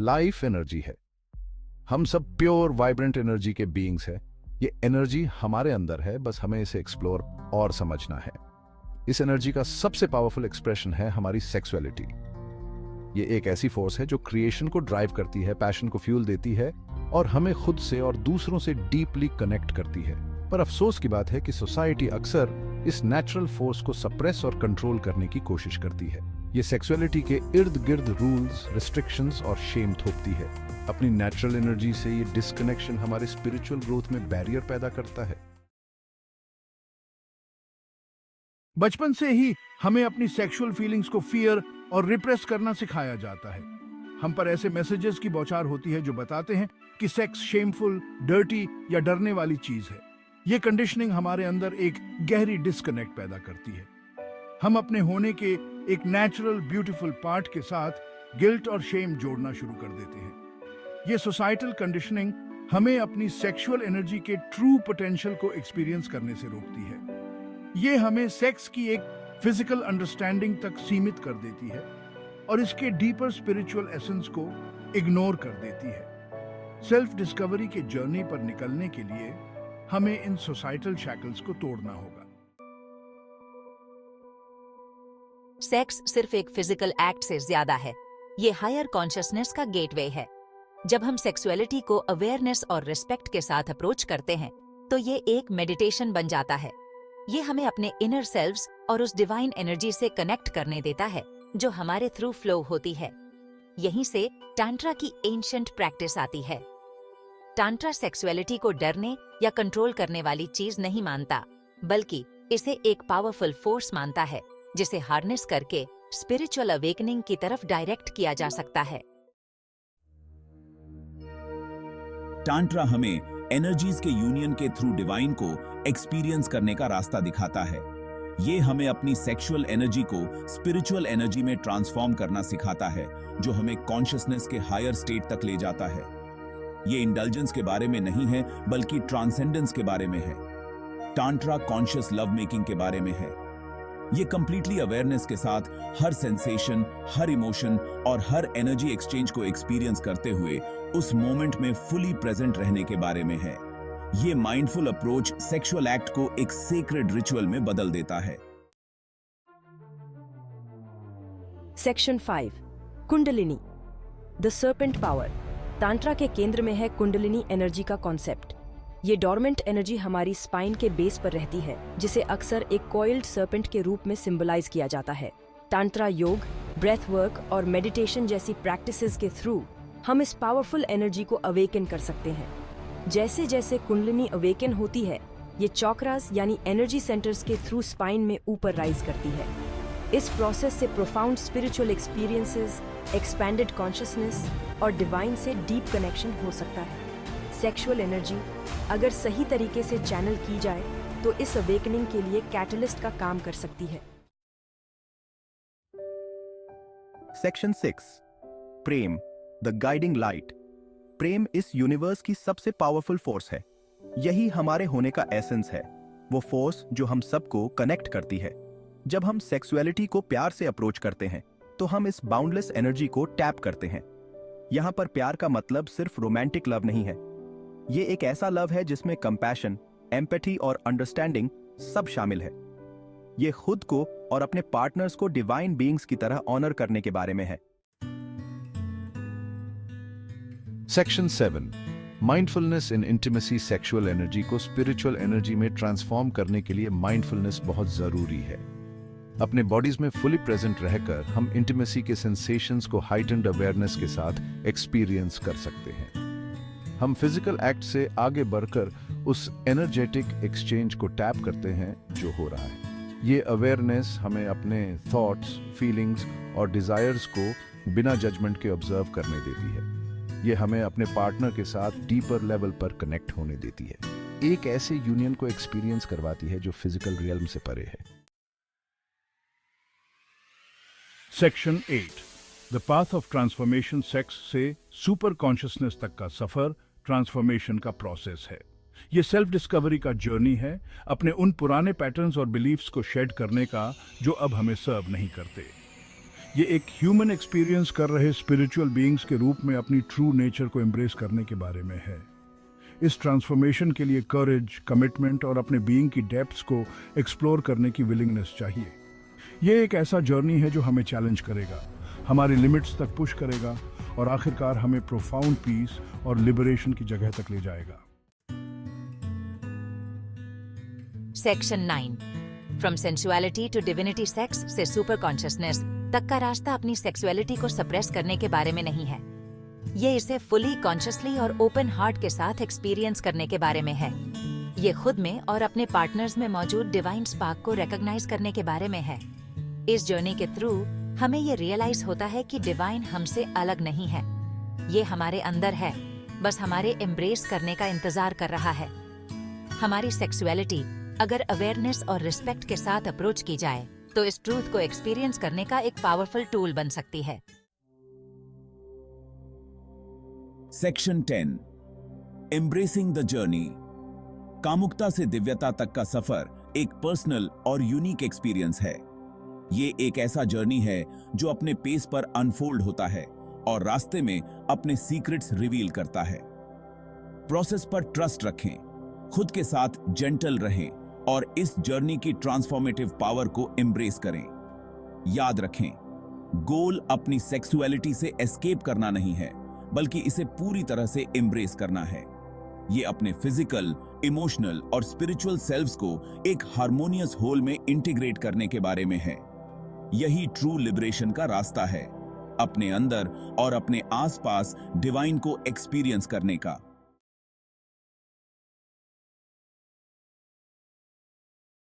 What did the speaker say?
Life energy है। हम सब प्योर वाइब्रेंट एनर्जी के बीइंग्स हैं। ये एनर्जी हमारे अंदर है, बस हमें इसे एक्सप्लोर और समझना है। इस एनर्जी का सबसे पावरफुल एक्सप्रेशन है हमारी सेक्सुअलिटी। ये एक ऐसी फोर्स है जो क्रिएशन को ड्राइव करती है, पैशन को फ्यूल देती है और हमें खुद से और दूसरों से डीपली कनेक्ट करती है। पर अफसोस की बात है कि सोसाइटी अक्सर इस नेचुरल फोर्स को सप्रेस और कंट्रोल करने की कोशिश करती है। ये सेक्सुअलिटी के इर्द गिर्द रूल्स, रिस्ट्रिक्शंस और शेम थोपती है। अपनी नेचुरल एनर्जी से ये डिस्कनेक्शन हमारे स्पिरिचुअल ग्रोथ में बैरियर पैदा करता है। बचपन से ही हमें अपनी सेक्सुअल फीलिंग्स को फियर और रिप्रेस करना सिखाया जाता है। हम पर ऐसे मैसेजेस की बौछार होती है जो बताते हैं कि सेक्स शेमफुल, डर्टी या डरने वाली चीज है। ये कंडीशनिंग हमारे अंदर एक गहरी डिस्कनेक्ट पैदा करती है। हम अपने होने के एक नेचुरल ब्यूटीफुल पार्ट के साथ गिल्ट और शेम जोड़ना शुरू कर देते हैं। ये सोसाइटल कंडीशनिंग हमें अपनी सेक्सुअल एनर्जी के ट्रू पोटेंशियल को एक्सपीरियंस करने से रोकती है। ये हमें सेक्स की एक फिजिकल अंडरस्टैंडिंग तक सीमित कर देती है और इसके डीपर स्पिरिचुअल एसेंस को इग्नोर कर देती है। सेल्फ डिस्कवरी के जर्नी पर निकलने के लिए हमें इन सोसाइटल शैकल्स को तोड़ना होगा। सेक्स सिर्फ एक फिजिकल एक्ट से ज्यादा है। ये हायर कॉन्शियसनेस का गेटवे है। जब हम सेक्सुअलिटी को अवेयरनेस और रिस्पेक्ट के साथ अप्रोच करते हैं तो ये एक मेडिटेशन बन जाता है। ये हमें अपने इनर सेल्व्स और उस डिवाइन एनर्जी से कनेक्ट करने देता है जो हमारे थ्रू फ्लो होती है। यहीं से टांट्रा की एंशिएंट प्रैक्टिस आती है। टांट्रा सेक्सुअलिटी को डरने या कंट्रोल करने वाली चीज नहीं मानता, बल्कि इसे एक पावरफुल फोर्स मानता है जिसे हार्नेस करके स्पिरिचुअल अवेकनिंग की तरफ डायरेक्ट किया जा सकता है। टांट्रा हमें एनर्जीज के यूनियन के थ्रू डिवाइन को एक्सपीरियंस करने का रास्ता दिखाता है। ये हमें अपनी सेक्सुअल एनर्जी को स्पिरिचुअल एनर्जी में ट्रांसफॉर्म करना सिखाता है, जो हमें कॉन्शियसनेस के हायर स्टेट तक ले जाता है। ये इंडल्जेंस के बारे में नहीं है, बल्कि ट्रांसेंडेंस के बारे में है। टांट्रा कॉन्शियस लव मेकिंग के बारे में है। ये कंप्लीटली अवेयरनेस के साथ हर सेंसेशन, हर इमोशन और हर एनर्जी एक्सचेंज को एक्सपीरियंस करते हुए उस मोमेंट में फुली प्रेजेंट रहने के बारे में है। ये माइंडफुल अप्रोच सेक्सुअल एक्ट को एक सेक्रेड रिचुअल में बदल देता है। Section 5, Kundalini, the serpent power. Tantra के केंद्र में है कुंडलिनी एनर्जी का कॉन्सेप्ट। ये डॉर्मेंट एनर्जी हमारी स्पाइन के बेस पर रहती है, जिसे अक्सर एक कॉइल्ड सर्पेंट के रूप में सिंबलाइज किया जाता है। तांट्रा योग, ब्रेथ वर्क और मेडिटेशन जैसी प्रैक्टिसेस के थ्रू हम इस पावरफुल एनर्जी को अवेकन कर सकते हैं। जैसे जैसे कुंडलिनी अवेकन होती है, ये चॉक्रास यानी एनर्जी सेंटर्स के थ्रू स्पाइन में ऊपर राइज करती है। इस प्रोसेस से profound spiritual experiences, expanded consciousness और डिवाइन से डीप कनेक्शन हो सकता है। सेक्सुअल एनर्जी अगर सही तरीके से चैनल की जाए तो इस अवेकनिंग के लिए कैटलिस्ट का काम कर सकती है। सेक्शन 6, प्रेम, द गाइडिंग लाइट। प्रेम इस यूनिवर्स की सबसे पावरफुल फोर्स है। यही हमारे होने का एसेंस है, वो फोर्स जो हम सबको कनेक्ट करती है। जब हम सेक्सुअलिटी को प्यार से अप्रोच करते हैं तो हम इस बाउंडलेस एनर्जी को टैप करते हैं। यहां पर प्यार का मतलब सिर्फ रोमांटिक लव नहीं है। ये एक ऐसा लव है जिसमें कंपैशन, एम्पैथी और अंडरस्टैंडिंग सब शामिल है। ये खुद को और अपने पार्टनर्स को डिवाइन बीइंग्स की तरह ऑनर करने के बारे में है। सेक्शन 7, माइंडफुलनेस इन इंटीमेसी। सेक्सुअल एनर्जी को स्पिरिचुअल एनर्जी में ट्रांसफॉर्म करने के लिए माइंडफुलनेस बहुत जरूरी है। अपने बॉडीज में फुली प्रेजेंट रहकर हम इंटीमेसी के सेंसेशंस को हाइटेंड अवेयरनेस के साथ एक्सपीरियंस कर सकते हैं। हम फिजिकल एक्ट से आगे बढ़कर उस एनर्जेटिक एक्सचेंज को टैप करते हैं जो हो रहा है। ये अवेयरनेस हमें अपने थॉट्स, फीलिंग्स और डिजायर्स को बिना जजमेंट के ऑब्जर्व करने देती है। ये हमें अपने पार्टनर के साथ डीपर लेवल पर कनेक्ट होने देती है। एक ऐसे यूनियन को एक्सपीरियंस करवाती है जो फिजिकल रियल्म से परे है। Section 8, the path of transformation. Sex से सुपर कॉन्शियसनेस तक का सफर ट्रांसफॉर्मेशन का प्रोसेस है। ये सेल्फ डिस्कवरी का जर्नी है, अपने उन पुराने पैटर्न्स और बिलीफ्स को शेड करने का जो अब हमें सर्व नहीं करते। ये एक ह्यूमन एक्सपीरियंस कर रहे स्पिरिचुअल बीइंग्स के रूप में अपनी ट्रू नेचर को एम्ब्रेस करने के बारे में है। इस ट्रांसफॉर्मेशन के लिए करेज, कमिटमेंट और अपने बीइंग की डेप्थ्स को एक्सप्लोर करने की विलिंगनेस चाहिए। ये एक ऐसा जर्नी है जो हमें चैलेंज करेगा, हमारी लिमिट्स तक पुश करेगा और आखिरकार हमें प्रोफाउंड पीस और लिबरेशन की जगह तक ले जाएगा। Section 9 from sensuality to divinity sex से सुपर कॉन्शियसनेस तक का रास्ता अपनी सेक्सुअलिटी को सप्रेस करने के बारे में नहीं है। ये इसे फुली कॉन्शियसली और ओपन हार्ट के साथ एक्सपीरियंस करने के बारे में है। ये खुद में और अपने पार्टनर्स में मौजूद डिवाइन स्पार्क को रिकॉग्नाइज करने के बारे में है। इस जर्नी के थ्रू हमें ये रियलाइज होता है कि डिवाइन हमसे अलग नहीं है, ये हमारे अंदर है, बस हमारे एम्ब्रेस करने का इंतजार कर रहा है। हमारी सेक्सुअलिटी अगर अवेयरनेस और रिस्पेक्ट के साथ अप्रोच की जाए तो इस ट्रूथ को एक्सपीरियंस करने का एक पावरफुल टूल बन सकती है। Section 10 embracing the journey. कामुकता से दिव्यता तक का सफर एक पर्सनल और यूनिक एक्सपीरियंस है। ये एक ऐसा जर्नी है जो अपने पेस पर अनफोल्ड होता है और रास्ते में अपने सीक्रेट्स रिवील करता है। प्रोसेस पर ट्रस्ट रखें, खुद के साथ जेंटल रहें और इस जर्नी की ट्रांसफॉर्मेटिव पावर को एम्ब्रेस करें। याद रखें, गोल अपनी सेक्सुअलिटी से एस्केप करना नहीं है, बल्कि इसे पूरी तरह से एम्ब्रेस करना है। ये अपने फिजिकल, इमोशनल और स्पिरिचुअल सेल्व्स को एक हार्मोनियस होल में इंटीग्रेट करने के बारे में है। यही ट्रू लिबरेशन का रास्ता है, अपने अंदर और अपने आसपास डिवाइन को एक्सपीरियंस करने का।